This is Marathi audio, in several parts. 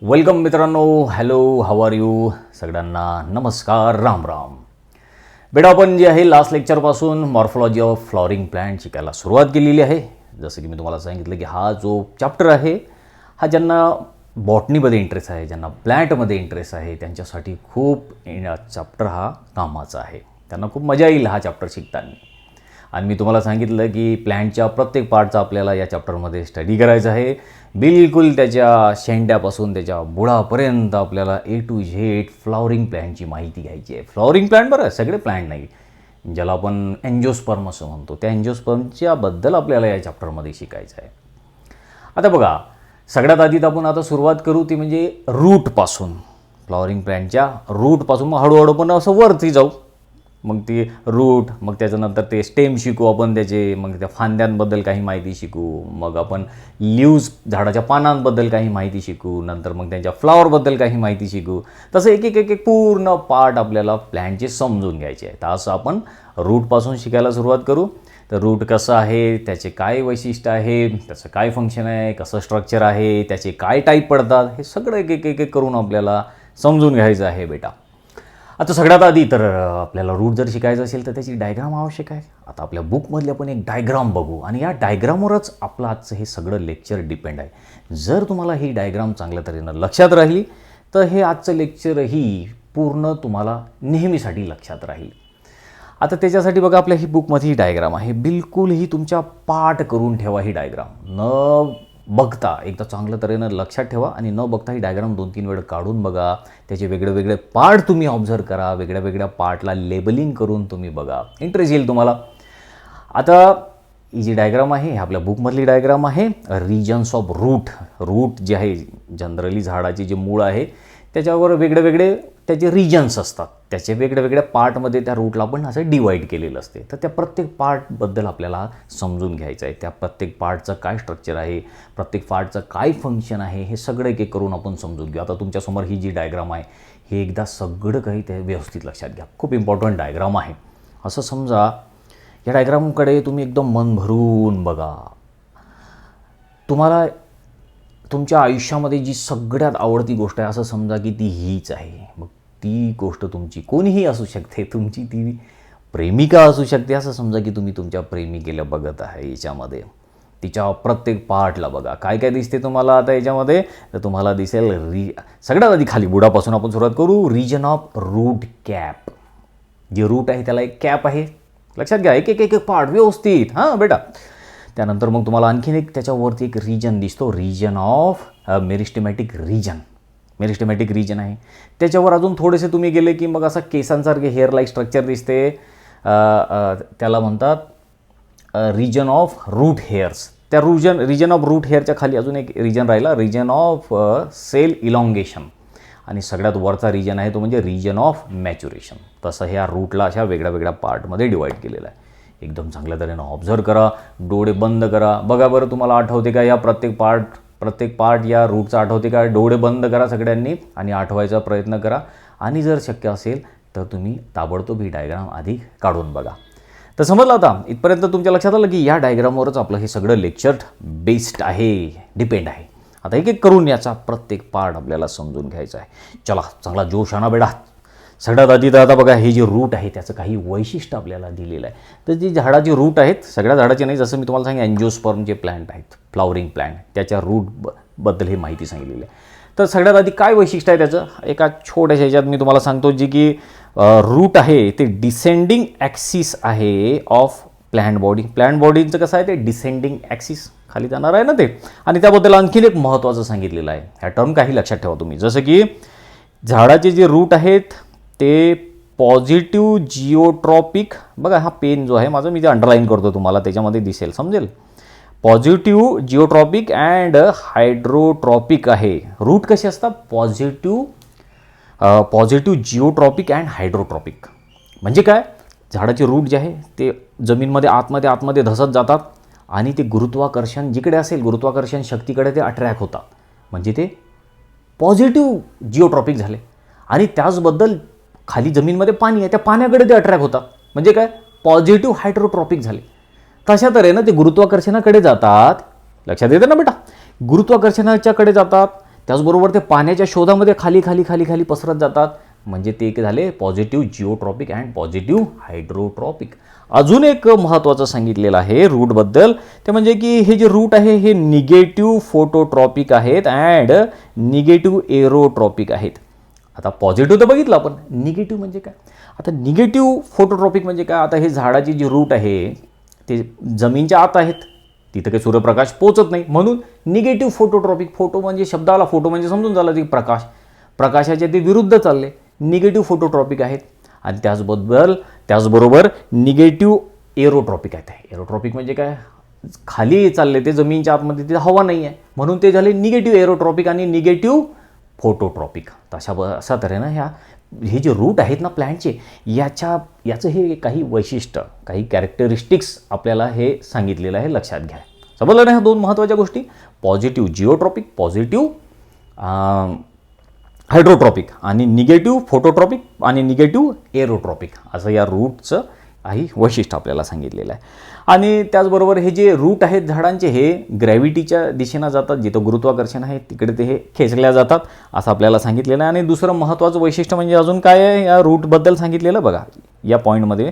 वेलकम मित्रांनो, हॅलो, हाऊ आर यू सगळ्यांना नमस्कार, राम राम. बेटा, आपण जे आहे लास्ट लेक्चरपासून मॉर्फोलॉजी ऑफ फ्लॉवरिंग प्लांट शिकायला सुरुवात केलेली आहे. जसं की मी तुम्हाला सांगितलं की हा जो चॅप्टर आहे हा ज्यांना बॉटनीमध्ये इंटरेस्ट आहे, ज्यांना प्लॅन्टमध्ये इंटरेस्ट आहे, त्यांच्यासाठी खूप चॅप्टर हा कामाचा आहे. त्यांना खूप मजा येईल हा चॅप्टर शिकताना. आणि मी तुम्हाला सांगितलं की प्लॅन्टच्या प्रत्येक पार्टचा आपल्याला या चॅप्टरमध्ये स्टडी करायचा आहे. बिलकुल त्याच्या शेंड्यापासून त्याच्या बुडापर्यंत आपल्याला A to Z फ्लॉवरिंग प्लॅन्टची माहिती घ्यायची आहे. फ्लॉवरिंग प्लॅन्ट बरं, सगळे प्लॅन्ट नाही, ज्याला आपण एन्जिओस्पर्म असं म्हणतो, त्या एन्जिओस्पर्मच्याबद्दल आपल्याला या चॅप्टरमध्ये शिकायचं आहे. आता बघा, सगळ्यात आधी आपण आता सुरुवात करू ती म्हणजे रूटपासून. फ्लॉवरिंग प्लॅन्टच्या रूटपासून मग हळूहळू पण असं वरती जाऊ. मग ती रूट, मग त्याच्यानंतर ते स्टेम शिकू आपण त्याचे, मग त्या फांद्यांबद्दल काही माहिती शिकू, मग आपण लीव्ज झाडाच्या पानांबद्दल काही माहिती शिकू, नंतर मग त्यांच्या फ्लॉवरबद्दल काही माहिती शिकू. तसं एक एक एक एक पूर्ण पार्ट आपल्याला प्लॅन्टचे समजून घ्यायचे आहे. तर असं आपण रूटपासून शिकायला सुरुवात करू. तर रूट कसं आहे, त्याचे काय वैशिष्ट्य आहे, त्याचं काय फंक्शन आहे, कसं स्ट्रक्चर आहे, त्याचे काय टाईप पडतात, हे सगळं एक एक एक करून आपल्याला समजून घ्यायचं आहे बेटा. आता सगळ्यात आधी तर आपल्याला रूट जर शिकायचं असेल तर त्याची डायग्राम आवश्यक आहे. आता आपल्या बुकमधली आपण एक डायग्राम बघू आणि या डायग्रामवरच आपलं आजचं हे सगळं लेक्चर डिपेंड आहे. जर तुम्हाला ही डायग्राम चांगल्या तऱ्हेनं लक्षात राहिली तर हे आजचं लेक्चरही पूर्ण तुम्हाला नेहमीसाठी लक्षात राहील. आता त्याच्यासाठी बघा, आपल्या ही बुकमध्ये ही डायग्राम आहे. बिलकुल ही तुमच्या पाठ करून ठेवा ही डायग्राम. न बघता एकदा चांगल्या तऱ्हेनं लक्षात ठेवा आणि न बघता ही डायग्राम 2-3 वेळ काढून बघा. त्याचे वेगळे वेगळे पार्ट तुम्ही ऑब्झर्व करा. वेगळ्या वेगळ्या पार्टला लेबलिंग करून तुम्ही बघा, इंटरेस्ट येईल तुम्हाला. आता ही जी डायग्राम आहे, आपल्या बुकमधली डायग्राम आहे. Regions of root. रूट जे आहे जनरली झाडाचे जे मूळ आहे त्याच्यावर वेगळे वेगळे त्याचे रिजन्स असतात. त्याचे वेगळ्या वेगळ्या पार्टमध्ये त्या रूटला आपण असं डिवाईड केलेलं असते. तर त्या प्रत्येक पार्टबद्दल आपल्याला समजून घ्यायचं आहे. त्या प्रत्येक पार्टचं काय स्ट्रक्चर आहे, प्रत्येक पार्टचं काय फंक्शन आहे, हे सगळं एक एक करून आपण समजून घेऊ. आता तुमच्यासमोर ही जी डायग्राम आहे हे एकदा सगळं काही ते व्यवस्थित लक्षात घ्या. खूप इम्पॉर्टंट डायग्राम आहे. असं समजा, या डायग्रामकडे तुम्ही एकदम मन भरून बघा. तुम्हाला तुमच्या आयुष्यामध्ये जी सगळ्यात आवडती गोष्ट आहे असं समजा की ती हीच आहे. मग ती गोष्ट तुमची कोणीही असू शकते, तुमची ती प्रेमिका असू शकते. असं समजा की तुम्ही तुमच्या प्रेमिकेला बघत आहे. याच्यामध्ये तिच्या प्रत्येक पार्टला बघा काय काय दिसते तुम्हाला. आता याच्यामध्ये तर तुम्हाला दिसेल सगळ्यात आधी खाली बुडापासून आपण सुरुवात करू. Region of root cap. जे रूट आहे त्याला एक कॅप आहे, लक्षात घ्या. एक एक एक पार्ट व्यवस्थित, हां बेटा. त्यानंतर मग तुम्हाला आणखीन एक त्याच्यावरती एक रिजन दिसतो, रिजन ऑफ मेरिस्टेमॅटिक रिजन. मेरिस्टेमॅटिक रिजन आहे. त्याच्यावर अजून थोडेसे तुम्ही गेले की मग असं केसांसारखे हेअर लाईक स्ट्रक्चर दिसते. त्याला म्हणतात रिजन ऑफ रूट हेअर्स. त्या रिजन ऑफ रूट हेअरच्या खाली अजून एक रिजन राहिला, रिजन ऑफ सेल इलॉंगेशन. आणि सगळ्यात वरचा रिजन आहे तो म्हणजे रिजन ऑफ मॅच्युरेशन. तसं ह्या रूटला अशा वेगळ्या वेगळ्या पार्टमध्ये डिवाईड केलेलं आहे. एकदम चांगल्या तऱ्हेनं ऑब्झर्व करा, डोळे बंद करा. बघा बरं, तुम्हाला आठवते का या प्रत्येक पार्ट या रूटचा आठवते का? डोळे बंद करा सगळ्यांनी आणि आठवायचा प्रयत्न करा. आणि जर शक्य असेल तर तुम्ही ताबडतोब ही डायग्राम आधी काढून बघा. तर समजलं आता इथपर्यंत तुमच्या लक्षात आलं की या डायग्रामवरच आपलं हे सगळं लेक्चर बेस्ड आहे, डिपेंड आहे. आता एक एक करून याचा प्रत्येक पार्ट आपल्याला समजून घ्यायचा आहे. चला, चांगला जोश आणा बेडा. सगळ्यात आधी तर आता बघा, हे जे रूट आहे त्याचं काही वैशिष्ट्य आपल्याला दिलेलं आहे. तर जी झाडाची रूट आहेत, सगळ्या झाडाचे नाही, जसं मी तुम्हाला सांगितलं एन्जिओस्पर्म जे प्लॅन्ट आहेत, फ्लॉवरिंग प्लॅन्ट, त्याच्या रूटबद्दल ही माहिती सांगितलेली आहे. तर सगळ्यात आधी काय वैशिष्ट्य आहे त्याचं, एका छोट्याशा ह्याच्यात मी तुम्हाला सांगतो. जी की रूट आहे ते डिसेंडिंग ॲक्सिस आहे ऑफ प्लॅन्ट बॉडी. प्लॅन्ट बॉडीचं कसं आहे ते डिसेंडिंग ॲक्सिस, खाली जाणार आहे ना ते. आणि त्याबद्दल आणखीन एक महत्त्वाचं सांगितलेलं आहे. ह्या टर्म काही लक्षात ठेवा तुम्ही. जसं की झाडाचे जे रूट आहेत ते पॉझिटिव्ह जिओट्रॉपिक. बघा हा पेन जो आहे माझा, मी जे अंडरलाईन करतो तुम्हाला त्याच्यामध्ये दिसेल, समजेल. पॉझिटिव्ह जिओट्रॉपिक अँड हायड्रोट्रॉपिक आहे. रूट कसे असतात? Positive geotropic and hydrotropic. म्हणजे काय? झाडाचे रूट जे आहे ते जमीनमध्ये आतमध्ये धसत जातात आणि ते गुरुत्वाकर्षण जिकडे असेल, गुरुत्वाकर्षण शक्तीकडे ते अट्रॅक्ट होतात. म्हणजे ते पॉझिटिव्ह जिओट्रॉपिक झाले. आणि त्याचबद्दल खाली जमीनमध्ये पाणी आहे, त्या पाण्याकडे ते अट्रॅक्ट होतात. म्हणजे काय? पॉझिटिव्ह हायड्रोट्रॉपिक झाले. तशा तऱ्हेनं ते गुरुत्वाकर्षणाकडे जातात. लक्षात येतं ना बेटा? गुरुत्वाकर्षणाच्याकडे जातात. त्याचबरोबर ते पाण्याच्या शोधामध्ये खाली खाली खाली खाली पसरत जातात. म्हणजे ते एक झाले पॉझिटिव्ह जिओट्रॉपिक अँड पॉझिटिव्ह हायड्रोट्रॉपिक. अजून एक महत्त्वाचं सांगितलेलं आहे रूटबद्दल, ते म्हणजे की हे जे रूट आहे हे निगेटिव्ह फोटोट्रॉपिक आहेत अँड निगेटिव्ह एरोट्रॉपिक आहेत. आता पॉझिटिव्ह तर बघितलं आपण, निगेटिव्ह म्हणजे काय? आता निगेटिव्ह फोटोट्रॉपिक म्हणजे काय? आता हे झाडाची जी रूट आहे ते जमीनच्या आत आहेत, तिथं काही सूर्यप्रकाश पोचत नाही, म्हणून निगेटिव्ह फोटोट्रॉपिक. फोटो म्हणजे शब्दाला फोटो म्हणजे समजून झालं की प्रकाश, प्रकाशाच्या ते विरुद्ध चालले, निगेटिव्ह फोटोट्रॉपिक आहेत. आणि त्याचबरोबर निगेटिव्ह एरोट्रॉपिक आहेत. एरोट्रॉपिक म्हणजे काय? खाली चालले ते जमीनच्या आतमध्ये, तिथे हवा नाही आहे, म्हणून ते झाले निगेटिव्ह एरोट्रॉपिक आणि निगेटिव्ह फोटोट्रॉपिक. अशा तऱ्हेनं हे जे रूट आहेत ना प्लॅन्टचे, याचं हे काही वैशिष्ट्य, काही कॅरेक्टरिस्टिक्स आपल्याला हे सांगितलेलं आहे, लक्षात घ्या. समजलं ना ह्या दोन महत्त्वाच्या गोष्टी? पॉझिटिव्ह जिओट्रॉपिक, पॉझिटिव्ह हायड्रोट्रॉपिक आणि निगेटिव्ह फोटोट्रॉपिक आणि निगेटिव्ह एरोट्रॉपिक, असं या रूटचं काही वैशिष्ट्य आपल्याला सांगितलेलं आहे. आणि त्याचबरोबर हे जे रूट आहेत झाडांचे हे ग्रॅव्हिटीच्या दिशेनं जातात, जिथं गुरुत्वाकर्षण आहे तिकडे ते हे खेचल्या जातात असं आपल्याला सांगितलेलं आहे. आणि दुसरं महत्त्वाचं वैशिष्ट्य म्हणजे अजून काय आहे या रूटबद्दल सांगितलेलं बघा, या पॉईंटमध्ये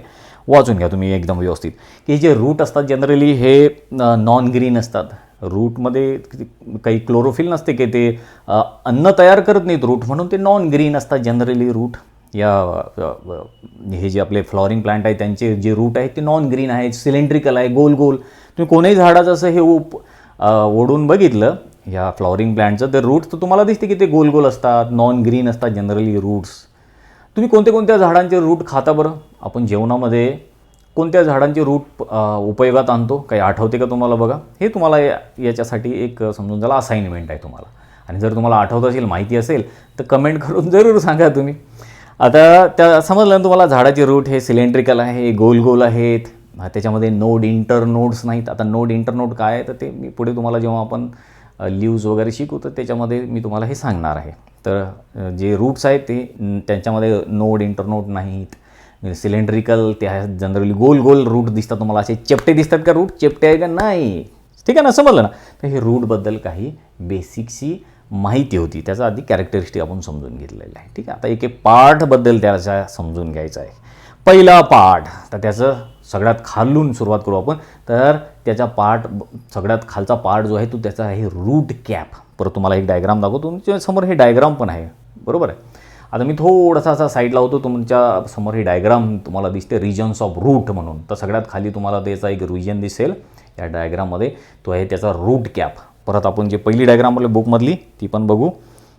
वाचून घ्या तुम्ही एकदम व्यवस्थित, की जे रूट असतात जनरली हे नॉन ग्रीन असतात. रूटमध्ये काही क्लोरोफिल नसते, की ते अन्न तयार करत नाहीत रूट, म्हणून ते नॉन ग्रीन असतात जनरली रूट. हे जे आपले फ्लॉवरिंग प्लांट आहे त्यांचे जे रूट आहेत ते नॉन ग्रीन आहेत, सिलेंड्रिकल आहे, गोल गोल. तुम्ही कोणीही झाडाचं असं हे ओढून बघितलं या फ्लॉवरिंग प्लांटचं, तर रूट तर तुम्हाला दिसते की ते गोल गोल असतात, नॉन ग्रीन असतात जनरली रूट्स. तुम्ही कोणत्या झाडांचे रूट खाता बरं? आपण जेवणामध्ये कोणत्या झाडांचे रूट उपयोगात आणतो? काही आठवते का तुम्हाला? बघा, हे तुम्हाला याच्यासाठी एक समजून झालं असाइनमेंट आहे तुम्हाला. आणि जर तुम्हाला आठवत असेल, माहिती असेल तर कमेंट करून जरूर सांगा तुम्ही. आता त्या समजलं ना तुम्हाला, झाडाचे रूट हे सिलेंड्रिकल आहे, गोल गोल आहेत, त्याच्यामध्ये नोड इंटरनोड्स नाहीत. आता नोड इंटरनोड काय आहे तर ते मी पुढे तुम्हाला जेव्हा आपण लीव्ज वगैरे शिकू तर त्याच्यामध्ये मी तुम्हाला हे सांगणार आहे. तर जे रूट्स आहेत ते त्यांच्यामध्ये नोड इंटरनोड नाहीत, सिलेंड्रिकल ते आहेत, जनरली गोल गोल रूट दिसतात तुम्हाला. असे चेपटे दिसतात का रूट? चेपटे आहे का? नाही. ठीक आहे ना, समजलं ना. तर हे रूटबद्दल काही बेसिकची माहिती होती, त्याचा आधी कॅरेक्टरिस्टिक आपण समजून घेतलेलं आहे. ठीक आहे, आता एक पार्टबद्दल त्याचा समजून घ्यायचा आहे. पहिला पार्ट, तर त्याचं सगळ्यात खालून सुरुवात करू आपण. तर त्याचा सगळ्यात खालचा पार्ट जो आहे तो त्याचा आहे रूट कॅप. परत तुम्हाला एक डायग्राम दाखवतो, तुमच्या समोर हे डायग्राम पण आहे, बरोबर आहे. आता मी थोडासा असा साईडला होतो, तुमच्या समोर ही डायग्राम तुम्हाला दिसते रिजन्स ऑफ रूट म्हणून. तर सगळ्यात खाली तुम्हाला त्याचा एक रिजन दिसेल या डायग्राममध्ये, तो आहे त्याचा रूट कॅप. परत आपण जे पहिली डायग्राम आपल्या बुकमधली ती पण बघू.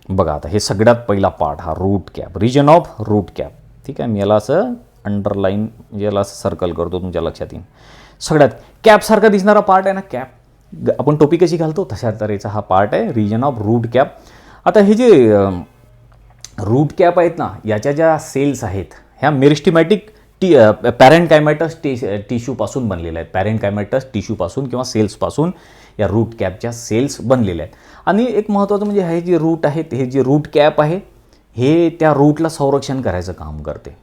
बघा, आता हे सगळ्यात पहिला पार्ट हा root cap, region of root cap. ठीक आहे, मी याला असं अंडरलाईन, याला असं सर्कल करतो, तुमच्या लक्षात येईल. सगळ्यात कॅपसारखा दिसणारा पार्ट आहे ना, कॅप, आपण टोपी कशी घालतो तशा तऱ्हेचा हा पार्ट आहे, रिजन ऑफ रूट कॅप. आता हे जे रूट कॅप आहेत ना, याच्या ज्या सेल्स आहेत ह्या मेरिस्टेमॅटिक पॅरेंकायमॅटस टिश्यूपासून बनलेल्या आहेत. पॅरेंकायमॅटस टिश्यूपासून किंवा सेल्सपासून या रूट कॅपच्या सेल्स बनलेल्या आहेत. आणि एक महत्त्वाचं म्हणजे हे जे रूट आहेत, हे जे रूट कॅप आहे हे त्या रूटला संरक्षण करायचं काम करते.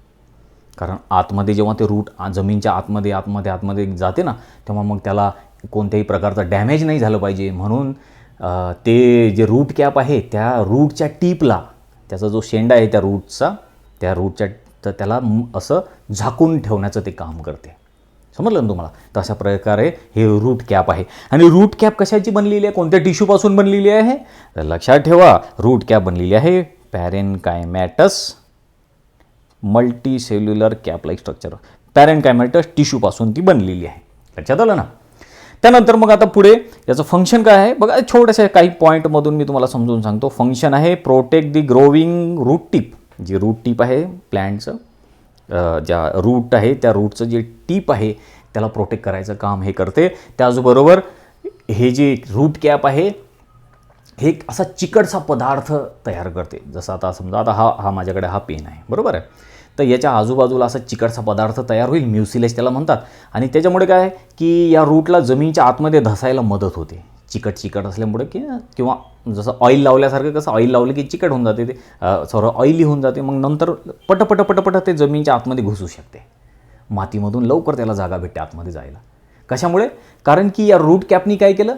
कारण आतमध्ये जेव्हा ते रूट जमीनच्या आतमध्ये जाते ना, तेव्हा मग त्याला कोणत्याही प्रकारचा डॅमेज नाही झालं पाहिजे, म्हणून ते जे रूट कॅप आहे त्या रूटच्या टीपला, त्याचा जो शेंडा आहे त्या रूटच्या तर त्याला असं झाकून ठेवण्याचं ते काम करते. समजलं ना तुम्हाला? तर अशा प्रकारे हे रूट कॅप आहे. आणि रूट कॅप कशाची बनलेली आहे, कोणत्या टिश्यूपासून बनलेली आहे? तर लक्षात ठेवा, रूट कॅप बनलेली आहे पॅरेन्कायमॅटस मल्टीसेल्युलर कॅप लाईक स्ट्रक्चर, पॅरेन्कायमॅटस टिश्यूपासून ती बनलेली आहे. लक्षात आलं ना? त्यानंतर मग आता पुढे याचं फंक्शन काय आहे बघा, छोट्याशा काही पॉईंटमधून मी तुम्हाला समजून सांगतो. फंक्शन आहे protect the growing root tip. जी रूट टिप आहे प्लॅन्टचं, ज्या रूट आहे त्या रूटचं जे टिप आहे त्याला प्रोटेक्ट करायचं काम हे करते. त्याचबरोबर हे जे रूट कॅप आहे हे असा चिकटसा पदार्थ तयार करते. जसं आता समजा आता हा माझ्याकडे हा पेन आहे, बरोबर आहे, तर याच्या आजूबाजूला असा चिकटसा पदार्थ तयार होईल, म्युसिलेज त्याला म्हणतात. आणि त्याच्यामुळे काय की या रूटला जमिनीच्या आतमध्ये धसायला मदत होते, चिकट असल्यामुळे. किंवा जसं ऑइल लावल्यासारखं, कसं ऑइल लावलं की चिकट होऊन जाते, ते थोडं ऑइली होऊन जाते, मग नंतर पटपट ते जमिनीच्या आतमध्ये घुसू शकते. मातीमधून लवकर त्याला जागा भेटते आतमध्ये जायला. कशामुळे? कारण की या रूट कॅपनी काय केलं,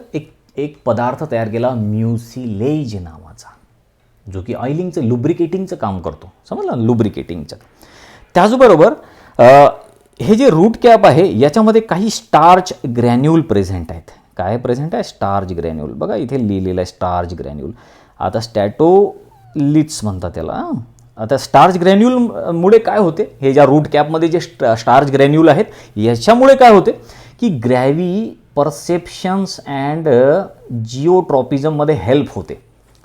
एक पदार्थ तयार केला म्युसिलेज नावाचा. जो की ऑइलिंगचं लुब्रिकेटिंगचं काम करतो, समजलं, लुब्रिकेटिंगचं. त्याचबरोबर हे जे रूट कॅप आहे याच्यामध्ये काही स्टार्च ग्रॅन्युल प्रेझेंट आहेत. काय प्रेझेंट आहे? Starch granule. बघा इथे लिहिलेलं आहे स्टार्च ग्रॅन्युल. आता स्टॅटोलिट्स म्हणतात त्याला. आता स्टार्च ग्रॅन्युलमुळे काय होते, हे ज्या रूट कॅपमध्ये जे स्टार्च ग्रॅन्युल आहेत याच्यामुळे काय होते की ग्रॅव्ही परसेप्शन्स अँड जिओट्रॉपिझममध्ये हेल्प होते.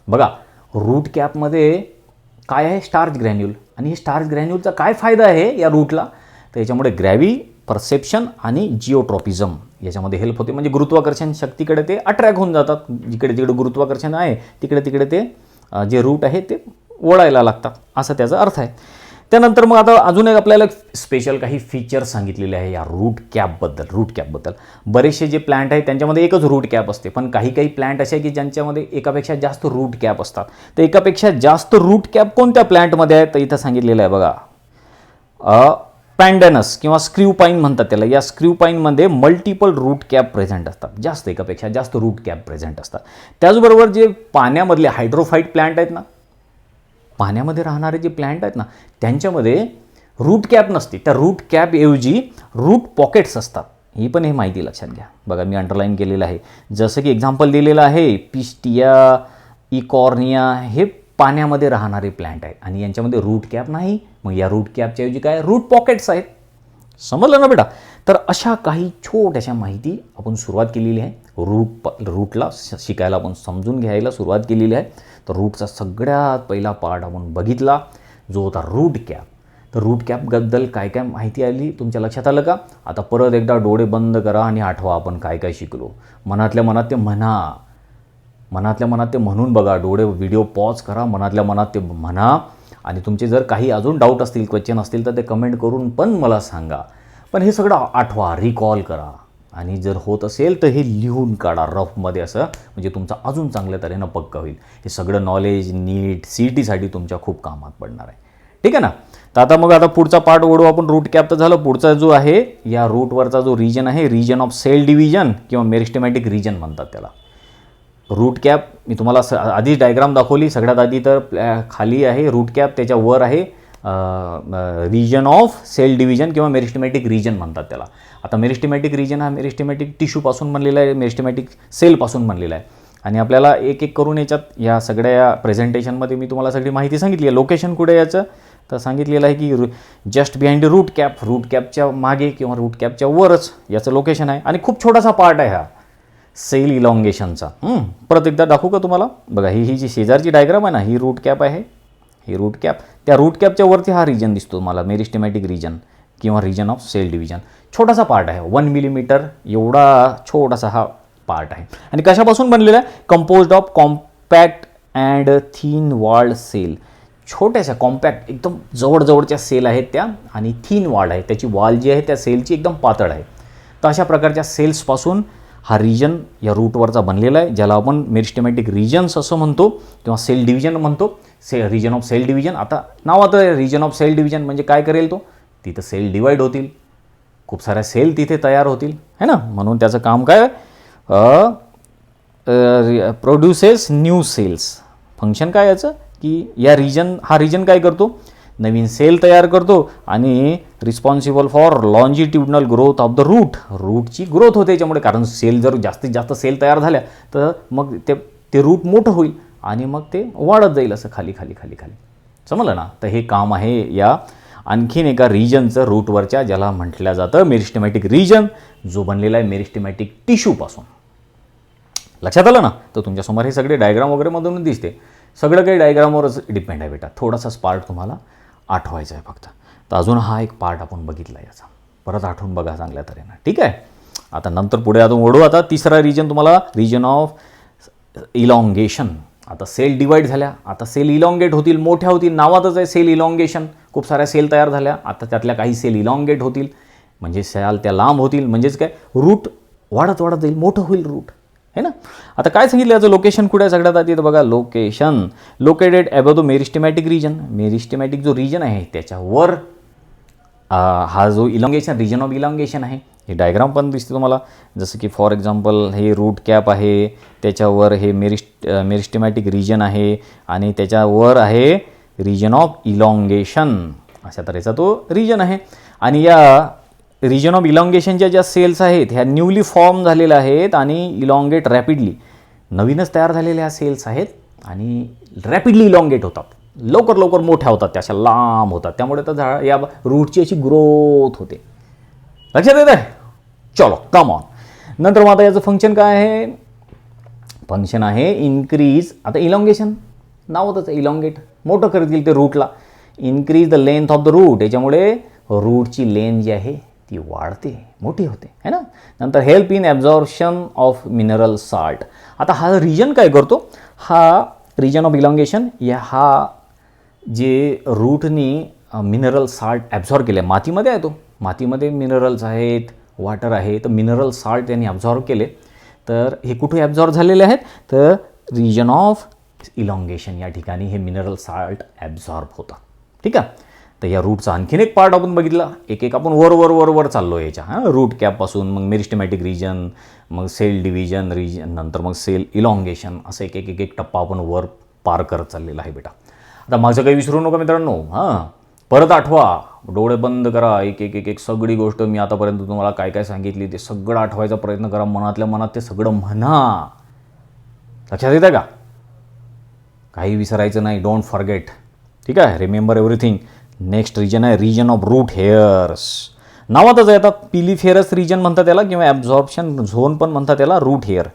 बघा रूट कॅपमध्ये काय आहे? Starch granule. आणि हे स्टार्च ग्रॅन्युलचा काय फायदा आहे या रूटला? तर याच्यामुळे ग्रॅव्ही परसेप्शन आणि जिओट्रॉपिझम याच्यामध्ये हेल्प होते. म्हणजे गुरुत्वाकर्षण शक्तीकडे ते अट्रॅक्ट होऊन जातात. जिकडे जिकडे गुरुत्वाकर्षण आहे तिकडे तिकडे ते जे रूट आहे ते वळायला लागतात, असं त्याचा अर्थ आहे. त्यानंतर मग आता अजून एक आपल्याला स्पेशल काही फीचर्स सांगितलेले आहे या रूट कॅपबद्दल. बरेचसे जे प्लांट आहेत त्यांच्यामध्ये एकच रूट कॅप असते, पण काही काही प्लांट असे आहे की ज्यांच्यामध्ये एकापेक्षा जास्त रूट कॅप असतात. तर एकापेक्षा जास्त रूट कॅप कोणत्या प्लांटमध्ये आहेत? तर इथं सांगितलेलं आहे बघा, पॅन्डनस किंवा स्क्रू पाईन म्हणतात त्याला. या स्क्रू पाईनमध्ये मल्टिपल रूट कॅप प्रेझेंट असतात, एकापेक्षा जास्त रूट कॅप प्रेझेंट असतात. त्याचबरोबर जे पाण्यामधले हायड्रोफाईट प्लांट आहेत ना, पाण्यामध्ये राहणारे जे प्लांट आहेत ना त्यांच्यामध्ये रूट कॅप नसते. त्या रूट कॅपऐवजी रूट पॉकेट्स असतात. ही पण हे माहिती लक्षात घ्या. बघा मी अंडरलाईन केलेलं आहे. जसं की एक्झाम्पल दिलेलं आहे, पिस्टिया, इकॉर्निया हे पाण्यामध्ये राहणारे प्लांट आहेत आणि यांच्यामध्ये रूट कॅप नाही. मग या रूट कॅपच्या ऐवजी काय? रूट पॉकेट्स आहेत. समजलं ना बेटा? तर अशा काही छोट्याशा माहिती आपण सुरुवात केलेली आहे. रूटला शिकायला आपण समजून घ्यायला सुरुवात केलेली आहे. तर रूटचा सगळ्यात पहिला पार्ट आपण बघितला जो होता रूट कॅप. तर रूट कॅपबद्दल काय काय माहिती आली तुमच्या लक्षात आलं का? आता परत एकदा डोळे बंद करा आणि आठवा आपण काय काय शिकलो. मनातल्या मनात ते म्हणा, मनातल्या मनात ते म्हणून बघा. डोळे व्हिडिओ पॉज करा, मनातल्या मनात ते म्हणा. आणि तुमचे जर काही अजून डाऊट असतील, क्वेश्चन असतील तर ते कमेंट करून पण मला सांगा. पण हे सगळं आठवा, रिकॉल करा. आणि जर होत असेल तर हे लिहून काढा रफमध्ये, असं म्हणजे तुमचं अजून चांगल्या तऱ्हेनं पक्का होईल. हे सगळं नॉलेज नीट CETसाठी तुमच्या खूप कामात पडणार आहे. ठीक आहे ना? तर आता पुढचा पार्ट ओढू आपण. रूट कॅप तर झालं. पुढचा जो आहे या रूटवरचा जो रिजन आहे, रिजन ऑफ सेल डिव्हिजन किंवा मेरिस्टेमॅटिक रिजन म्हणतात त्याला. रूट कॅप मी तुम्हाला आधीच डायग्राम दाखवली. सगळ्यात आधी तर खाली आहे रूट कॅप, त्याच्यावर आहे रिजन ऑफ सेल डिव्हिजन किंवा मेरिस्टेमॅटिक रिजन म्हणतात त्याला. आता मेरिस्टेमॅटिक रिजन हा मेरिस्टेमॅटिक टिश्यूपासून बनलेला आहे, मेरिस्टेमॅटिक सेलपासून बनलेला आहे. आणि आपल्याला एक एक करून याच्यात या सगळ्या प्रेझेंटेशनमध्ये मी तुम्हाला सगळी माहिती सांगितली आहे. लोकेशन कुठे याचं तर सांगितलेलं आहे की just behind root cap. Root कॅपच्या मागे किंवा रूट कॅपच्या वरच याचं लोकेशन आहे. आणि खूप छोटासा पार्ट आहे हा सेल इलॉंगेशनचा. परत एकदा दाखवू का तुम्हाला? बघा ही जी शेजारची डायग्राम आहे ना, ही रूट कॅप आहे. ही रूट कॅप, त्या रूट कॅपच्या वरती हा रिजन दिसतो मला, मेरिस्टेमॅटिक रिजन किंवा रिजन ऑफ सेल डिव्हिजन. छोटासा पार्ट आहे, 1 मिलीमीटर एवढा छोटासा हा पार्ट आहे. आणि कशापासून बनलेला आहे? Composed of compact and thin walled cell. छोट्याशा कॉम्पॅक्ट एकदम जवळजवळच्या सेल आहेत त्या, आणि थिन वॉल्ड आहे. त्याची वॉल जी आहे त्या सेलची एकदम पातळ आहे. तर अशा प्रकारच्या सेल्सपासून हा रिजन या रूटवरचा बनलेला आहे, ज्याला आपण मेरिस्टेमॅटिक रिजन्स असं म्हणतो किंवा सेल डिव्हिजन म्हणतो. Region of cell division. आता नावात रिजन ऑफ सेल डिव्हिजन म्हणजे काय करेल तो? तिथं सेल डिवाईड होतील, खूप साऱ्या सेल तिथे तयार होतील, है ना? म्हणून त्याचं काम काय? Produces new cells. फंक्शन काय याचं की हा रिजन काय करतो? नवीन सेल तयार करतो आणि responsible for longitudinal growth of the रूटची ग्रोथ होते याच्यामुळे. कारण सेल जर जास्तीत जास्त सेल तयार झाल्या तर मग ते रूट मोठं होईल आणि मग ते वाढत जाईल असं खाली खाली खाली खाली. समजलं ना? तर हे काम आहे या आणखीन एका रिजनचं रूटवरच्या, ज्याला म्हटलं जातं मेरिस्टेमॅटिक रिजन, जो बनलेला आहे मेरिस्टेमॅटिक टिश्यूपासून. लक्षात आलं ना? तर तुमच्यासमोर हे सगळे डायग्राम वगैरे मधून दिसते. सगळं काही डायग्रामवरच डिपेंड आहे बेटा. थोडासाच पार्ट तुम्हाला आठवायचा आहे फक्त. तर अजून हा एक पार्ट आपण बघितला याचा, परत आठवून बघा चांगल्या तऱ्हेनं. ठीक आहे? आता नंतर पुढे आता ओढू. आता तिसरा रिजन तुम्हाला, रिजन ऑफ इलॉंगेशन. आता सेल डिवाईड झाल्या, आता सेल इलॉंगेट होतील, मोठ्या होतील. नावातच आहे सेल इलॉंगेशन. खूप साऱ्या सेल तयार झाल्या, आता त्यातल्या काही सेल इलॉंगेट होतील, म्हणजे सेल त्या लांब होतील. म्हणजेच काय? रूट वाढत वाढत जाईल, मोठं होईल रूट, है ना? आता काय सांगितलं याचं लोकेशन कुठे आहे? सगळ्यात आधी तर बघा location, located above the meristematic region. Meristematic जो रिजन आहे त्याच्यावर हा जो इलॉंगेशन, रिजन ऑफ इलॉंगेशन आहे ही डायग्राम पण दिसते तुम्हाला. जसं की फॉर एक्झाम्पल हे रूट कॅप आहे, त्याच्यावर हे मेरिस्टेमॅटिक रिजन आहे आणि त्याच्यावर आहे रिजन ऑफ इलॉंगेशन. अशा तऱ्हेचा तो रिजन आहे. आणि या रिजन ऑफ इलॉंगेशनच्या ज्या सेल्स आहेत ह्या न्यूली फॉर्म झालेल्या आहेत आणि इलॉंगेट रॅपिडली. नवीनच तयार झालेल्या सेल्स आहेत आणि रॅपिडली इलॉंगेट होतात, लवकर लवकर मोठ्या होतात, त्या अशा लांब होतात. त्यामुळे तर या रूटची अशी ग्रोथ होते. लक्षात येत आहे? चलो कम ऑन. नंतर मग आता याचं फंक्शन काय आहे? फंक्शन आहे इन्क्रीज. आता इलॉंगेशन नावच आहे, इलॉंगेट मोठं करतील ते रूटला. Increase the length of the root. याच्यामुळे रूटची लेंथ जी आहे ती वाढते, मोठी होते, है ना. नंतर help in absorption of mineral salt. आता हा रिजन काय करतो? हा रिजन ऑफ इलॉंगेशन हा जे रूटनी मिनरल साल्ट ॲब्झॉर्ब केले, मातीमध्ये आहे तो, मातीमध्ये मिनरल्स आहेत, वॉटर आहे, तर मिनरल साल्ट त्यांनी ॲब्झॉर्ब केले. तर हे कुठे ॲब्झॉर्ब झालेले आहेत? तर रिजन ऑफ इलॉंगेशन या ठिकाणी हे मिनरल साल्ट ॲब्झॉर्ब होतात. ठीक आहे. तर या रूटचा आणखीन एक पार्ट आपण बघितला. एक एक आपण वर चाललो याच्या रूट कॅपपासून, मग मेरिस्टेमॅटिक रिजन, मग सेल डिव्हिजन रिजन, नंतर मग सेल इलॉंगेशन, असं एक एक एक टप्पा आपण वर पार करत चाललेला आहे बेटा. आता माझं काही विसरू नका मित्रांनो. परत आठवा, डोळे बंद करा, एक एक एक एक सगळी गोष्ट मी आतापर्यंत तुम्हाला काय काय सांगितली ते सगळं आठवायचा प्रयत्न करा. मनातल्या मनात ते सगळं म्हणा. लक्षात येतं का? काही विसरायचं नाही. Don't forget. ठीक आहे. Remember everything. नेक्स्ट रिजन आहे रिजन ऑफ रूट हेअर्स. नावातच आहे. आता पिलिफेरस रिजन म्हणतात त्याला, किंवा ॲब्झॉर्प्शन झोन पण म्हणतात त्याला. रूट हेअर,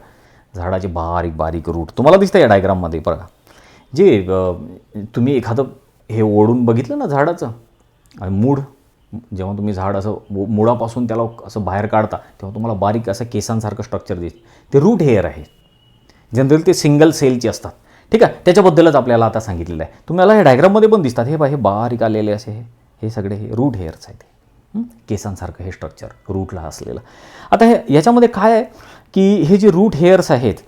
झाडाचे बारीक बारीक रूट तुम्हाला दिसतं या डायग्राममध्ये. बघा, जे तुम्ही एखादं हे ओढून बघितलं ना झाडाचं आणि मूळ, जेव्हा तुम्ही झाड असं मुळापासून त्याला असं बाहेर काढता तेव्हा तुम्हाला बारीक असं केसांसारखं स्ट्रक्चर दिसतं. ते रूट हेअर आहे. जनरली ते सिंगल सेलचे असतात. ठीक आहे. त्याच्याबद्दलच आपल्याला आता सांगितलेलं आहे. तुम्हाला हे डायग्राममध्ये पण दिसतात. हे हे बारीक आलेले असे हे सगळे हे रूट हेअर्स आहेत. केसांसारखं हे स्ट्रक्चर रूटला असलेलं. आता हे याच्यामध्ये काय आहे की हे जे रूट हेअर्स आहेत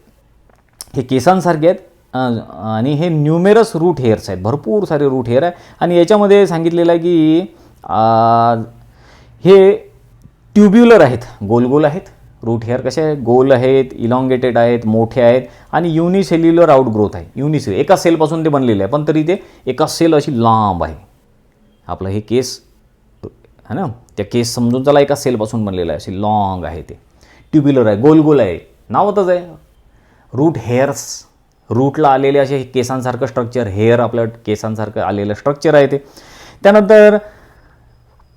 हे केसांसारखे आहेत आणि हे न्यूमेरस रूट हेअर्स आहेत. भरपूर सारे रूट हेअर आहे. आणि याच्यामध्ये सांगितलेलं आहे की हे ट्युब्युलर आहेत, गोल गोल आहेत. रूट हेअर कसे आहेत? गोल आहेत, इलॉंगेटेड आहेत, मोठे आहेत आणि युनिसेल्युलर आउटग्रोथ आहे. युनिसेल, एका सेलपासून ते बनलेले आहे, पण तरी ते एका सेल अशी लांब आहे. आपलं हे केस है ना, त्या केस समजून चला एका सेलपासून बनलेलं आहे, अशी लॉंग आहे. ते ट्युब्युलर आहे, गोल गोल आहे, नावातच आहे. रूट हेअर्स, रूटला आलेले असे केसांसारखं स्ट्रक्चर, हेअर आपलं केसांसारखं आलेलं स्ट्रक्चर आहे ते. त्यानंतर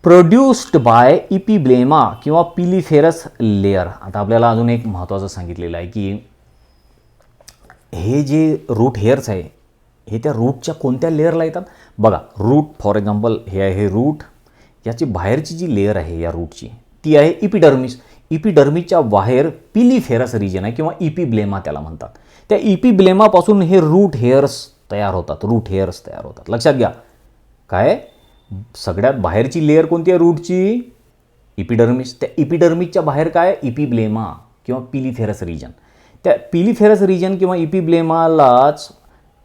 प्रोड्यूस्ड बाय इपिब्लेमा किंवा पिलिफेरस लेअर. आता आपल्याला अजून एक महत्त्वाचं सांगितलेलं आहे की हे जे रूट हेअर्स आहे हे त्या रूटच्या कोणत्या लेअरला येतात? बघा, रूट फॉर एक्झाम्पल हे आहे रूट, याची बाहेरची जी लेअर आहे या रूटची ती आहे इपिडर्मिस. इपिडर्मिसच्या बाहेर पिलिफेरस रिजन आहे किंवा इपिब्लेमा त्याला म्हणतात. त्या इपिब्लेमापासून हे रूट हेअर्स तयार होतात. रूट हेअर्स तयार होतात. लक्षात घ्या. काय? सगळ्यात बाहेरची लेअर कोणती आहे रूटची? इपिडर्मिस. त्या इपिडर्मिसच्या बाहेर काय? इपिब्लेमा किंवा पिलिफेरस रिजन. त्या पिलिफेरस रिजन किंवा इपिब्लेमालाच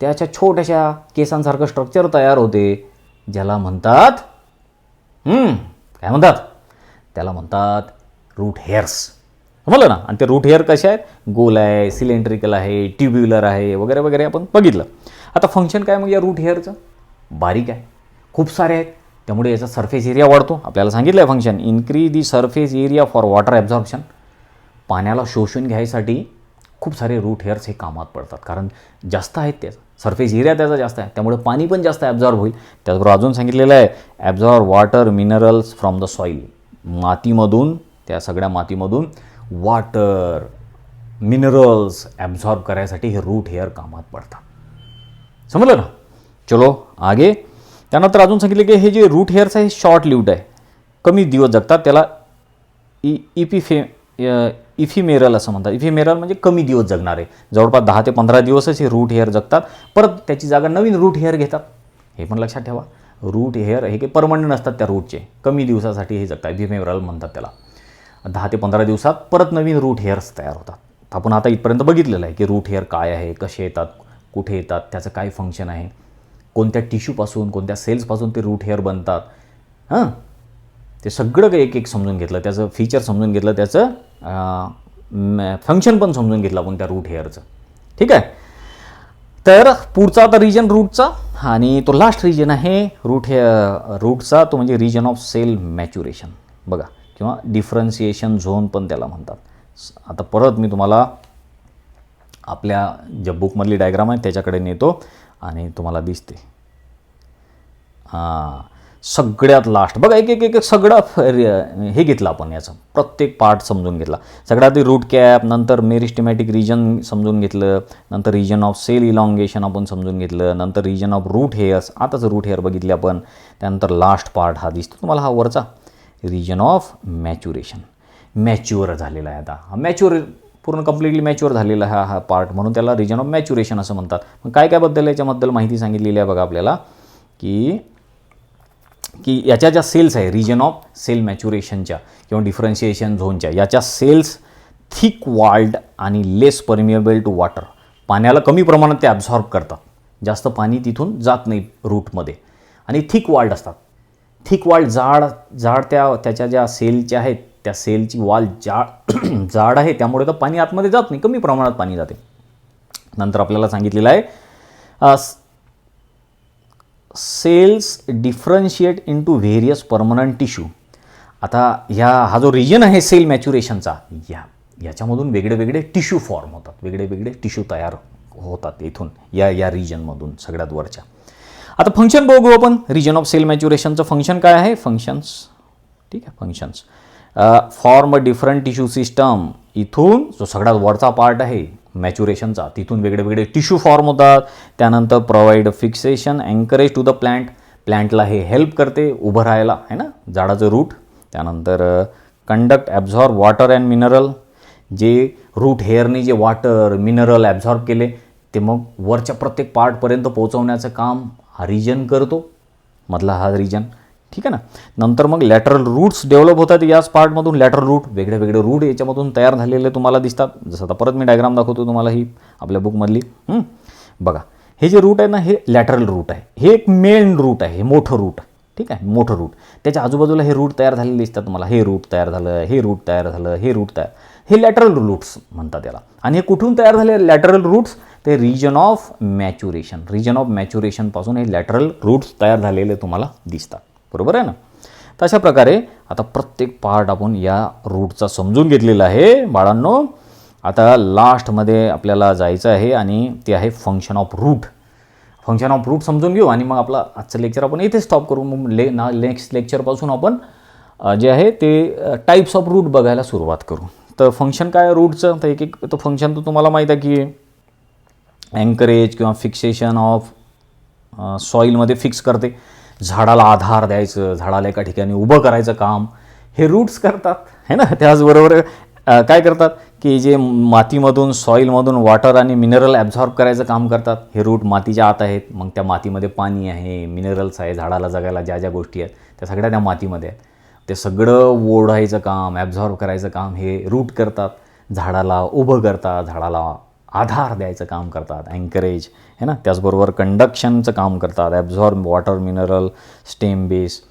त्याच्या छोट्याशा केसांसारखं स्ट्रक्चर तयार होते, ज्याला म्हणतात काय म्हणतात? त्याला म्हणतात रूट हेअर्स. समजलं ना? आणि ते रूट हेअर कसे आहेत? गोल आहे, सिलेंड्रिकल आहे, ट्युब्युलर आहे, वगैरे वगैरे आपण बघितलं. आता फंक्शन काय मग या रूट हेअरचं? बारीक आहे, खूप सारे आहेत, त्यामुळे याचा सरफेस एरिया वाढतो. आपल्याला सांगितलं आहे function increase the surface area for water absorption. पाण्याला शोषून घ्यायसाठी खूप सारे रूट हेअर्स हे कामात पडतात, कारण जास्त आहेत त्याचा सरफेस एरिया त्याचा जास्त आहे, त्यामुळे पाणी पण जास्त ॲब्झॉर्ब होईल. त्याचबरोबर अजून सांगितलेलं आहे absorb water minerals from the soil. मातीमधून, त्या सगळ्या मातीमधून वॉटर मिनरल्स ॲब्झॉर्ब करायसाठी हे रूट हेअर कामात पडतात. समजलं ना? चलो आगे. त्यानंतर अजून सांगितलं की हे जे रूट हेअर्स आहे हे शॉर्ट लिव्ड आहे, कमी दिवस जगतात. त्याला इफिमेरल असं म्हणतात. इफिमेरल म्हणजे कमी दिवस जगणारे, जवळपास 10 ते 15 दिवसच हे रूट हेअर जगतात. परत त्याची जागा नवीन रूट हेअर घेतात. हे पण लक्षात ठेवा. रूट हेअर हे काही परमनंट नसतात त्या रूटचे, कमी दिवसासाठी हे जगतात. इफिमेरल म्हणतात त्याला. 10 ते 15 दिवसात परत नवीन रूट हेअर्स तयार होतात. आपण आता इथपर्यंत बघितलेलं आहे की रूट हेअर काय आहे, कसे येतात, कुठे येतात, त्याचं काय फंक्शन आहे, कोणत्या टिश्यूपासून, कोणत्या सेल्सपासून ते रूट हेअर बनतात. ते सगळं काही एक एक समजून घेतलं, त्याचं फीचर समजून घेतलं, त्याचं फंक्शन पण समजून घेतलं आपण त्या रूट हेअरचं. ठीक आहे. तर पुढचा आता रिजन रूटचा, आणि तो लास्ट रिजन आहे रूटचा, तो म्हणजे रिजन ऑफ सेल मॅच्युरेशन बघा, किंवा डिफरन्सिएशन झोन पण त्याला म्हणतात. आता परत मी तुम्हाला आपल्या ज्या बुकमधली डायग्राम आहे त्याच्याकडे नेतो आणि तुम्हाला दिसते. सगळ्यात लास्ट बघा, एक एक एक सगळं हे घेतलं आपण, याचं प्रत्येक पार्ट समजून घेतला. सगळ्यात आधी रूट कॅप, नंतर मेरिस्टेमॅटिक रिजन समजून घेतलं, नंतर रिजन ऑफ सेल इलॉंगेशन आपण समजून घेतलं, नंतर रिजन ऑफ रूट हेअर्स, आताच रूट हेअर बघितले आपण. त्यानंतर लास्ट पार्ट हा दिसतो तुम्हाला, हा वरचा रिजन ऑफ मॅच्युरेशन. मॅच्युअर झालेला आहे आता, हा मॅच्युअर पूर्ण कम्प्लिटली मॅच्युअर झालेला हा पार्ट, म्हणून त्याला रिजन ऑफ मॅच्युरेशन असं म्हणतात. मग काय काय बद्दल याच्याबद्दल माहिती सांगितलेली आहे बघा आपल्याला, की याच्या ज्या सेल्स आहे रिजन ऑफ सेल मॅच्युरेशनच्या किंवा डिफरन्शिएशन झोनच्या, याच्या सेल्स थिक वॉल्ड आणि लेस परमिएबल टू वॉटर, पाण्याला कमी प्रमाणात ते ॲब्झॉर्ब करतात, जास्त पाणी तिथून जात नाही रूटमध्ये, आणि थिक वॉल्ड असतात. थिक वॉल्ड जाड त्याच्या ज्या सेलच्या आहेत, त्या सेलची वॉल जाड आहे, त्यामुळे तर पाणी आतमध्ये जात नाही, कमी प्रमाणात पाणी जाते. नंतर आपल्याला सांगितलेलं आहे cells differentiate into various permanent tissue. आता हा जो रिजन आहे सेल मॅच्युरेशनचा, याच्यामधून वेगळे वेगळे टिश्यू फॉर्म होतात, वेगळे वेगळे टिश्यू तयार होतात इथून या रिजनमधून सगळ्यात वरच्या. आता फंक्शन बघू आपण, रिजन ऑफ सेल मॅच्युरेशनचं फंक्शन काय आहे. फंक्शन्स, ठीक आहे, functions form a different tissue system. इथून जो सगळ्यात वरचा पार्ट आहे मॅच्युरेशनचा, तिथून वेगळे वेगळे टिश्यू फॉर्म होतात. त्यानंतर provide fixation anchorage to the प्लॅन्टला हे हेल्प करते उभं राहायला, आहे ना, झाडाचं रूट. त्यानंतर conduct absorb water and mineral, जे रूट हेअरने जे वॉटर मिनरल ॲब्झॉर्ब केले ते मग वरच्या प्रत्येक पार्टपर्यंत पोहोचवण्याचं काम हा रिजन करतो, मधला हा रिजन. ठीक आहे ना. नंतर मग लॅटरल रूट्स डेव्हलप होतात याच पार्टमधून. लॅटरल रूट, वेगळे वेगळे रूट याच्यामधून तयार झालेले तुम्हाला दिसतात. जसं आता परत मी डायग्राम दाखवतो तुम्हाला ही आपल्या बुकमधली. बघा, हे जे रूट आहे ना, हे लॅटरल रूट आहे, हे एक मेन रूट आहे, हे मोठं रूट. ठीक आहे, मोठं रूट. त्याच्या आजूबाजूला हे रूट तयार झालेले दिसतात तुम्हाला. हे रूट तयार झालं, हे रूट तयार झालं, हे रूट तयार, हे लॅटरल रूट्स म्हणतात त्याला. आणि हे कुठून तयार झाले लॅटरल रूट्स, ते region of maturation. Region of मॅच्युरेशनपासून हे लॅटरल रूट्स तयार झालेले तुम्हाला दिसतात, बरोबर आहे ना. तर अशा प्रकारे आता प्रत्येक पार्ट आपण या रूटचा समजून घेतलेला आहे बाळांनो. आता लास्टमध्ये आपल्याला जायचं आहे आणि ते आहे function of root. Function of root समजून घेऊ आणि मग आपला आजचं लेक्चर आपण इथे स्टॉप करू. मग नेक्स्ट लेक्चरपासून आपण जे आहे ते टाईप्स ऑफ रूट बघायला सुरुवात करू. तर फंक्शन काय रूटचं, तर एक तो फंक्शन तर तुम्हाला माहीत आहे की अँकरेज किंवा फिक्सेशन ऑफ सॉईलमध्ये फिक्स करते, झाडाला आधार द्यायचं, झाडाला एका ठिकाणी उभं करायचं काम हे रूट्स करतात, है ना. त्याचबरोबर काय करतात की जे मातीमधून सॉईलमधून वॉटर आणि मिनरल ॲब्झॉर्ब करायचं काम करतात. हे रूट मातीच्या आत आहेत, मग त्या मातीमध्ये पाणी आहे, मिनरल्स आहे, झाडाला जगायला ज्या ज्या गोष्टी आहेत त्या सगळ्या त्या मातीमध्ये आहेत. ते सगळं ओढायचं काम, ॲब्झॉर्ब करायचं काम हे रूट करतात. झाडाला उभं करतात, झाडाला आधार द्यायचं काम करतात, अँकरेज, है ना. त्याचबरोबर कंडक्शनचं काम करतात, absorb water mineral stem base,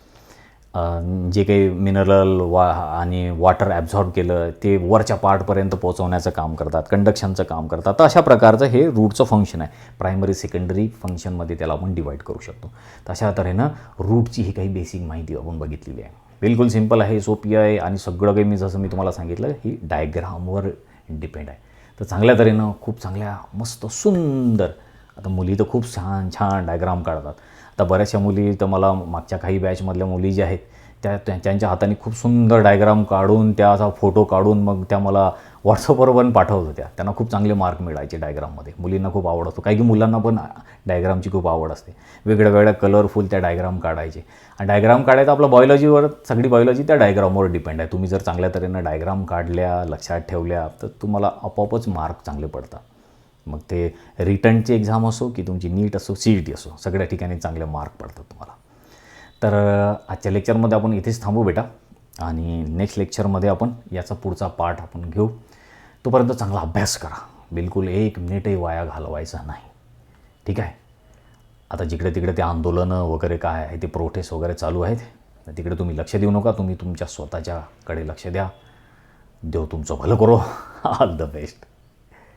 जे काही मिनरल आणि वॉटर ॲब्झॉर्ब केलं ते वरच्या पार्टपर्यंत पोहोचवण्याचं काम करतात, कंडक्शनचं काम करतात. तर अशा प्रकारचं हे रूटचं फंक्शन आहे. प्रायमरी सेकंडरी फंक्शनमध्ये त्याला आपण डिवाईड करू शकतो. तशा तऱ्हेनं रूटची ही काही बेसिक माहिती आपण बघितलेली आहे. बिलकुल सिंपल आहे, सोपी आहे आणि सगळं काही जसं मी तुम्हाला सांगितलं ही डायग्रामवर डिपेंड आहे. तर चांगल्या तऱ्हेनं खूप चांगल्या मस्त सुंदर, आता मुली तर खूप छान छान डायग्राम काढतात. आता बऱ्याचशा मुली तर मला मागच्या काही बॅचमधल्या मुली ज्या आहेत त्यांच्या हाताने खूप सुंदर डायग्राम काढून त्याचा फोटो काढून मग त्या मला व्हॉट्सअपवर पण पाठवत होत्या. त्यांना खूप चांगले मार्क मिळायचे डायग्राममध्ये. मुलींना खूप आवड असतो, काही मुलांना पण डायग्रामची खूप आवड असते. वेगळ्या वेगळ्या कलरफुल त्या डायग्राम काढायचे. आणि डायग्राम काढायचं आपलं बायोलॉजीवर, सगळी बायोलॉजी त्या डायग्रामवर डिपेंड आहे. तुम्ही जर चांगल्या तऱ्हेनं डायग्राम काढल्या, लक्षात ठेवल्या तर तुम्हाला आपोआपच मार्क चांगले पडतात. मग ते रिटर्नची एक्झाम असो की तुमची नीट असो, CET असो, सगळ्या ठिकाणी चांगले मार्क पडतात तुम्हाला. तर आजच्या लेक्चरमध्ये आपण इथेच थांबू बेटा, आणि नेक्स्ट लेक्चरमध्ये आपण याचा पुढचा पार्ट आपण घेऊ. तोपर्यंत चांगला अभ्यास करा, बिलकुल 1 मिनिटही वाया घालवायचा नाही, ठीक आहे. आता जिकडे तिकडे ते आंदोलनं वगैरे काय आहे ते प्रोटेस्ट वगैरे चालू आहेत, तिकडे तुम्ही लक्ष देऊ नका, तुम्ही तुमच्या स्वतःच्याकडे लक्ष द्या. देव तुमचं भलं करो. All the best.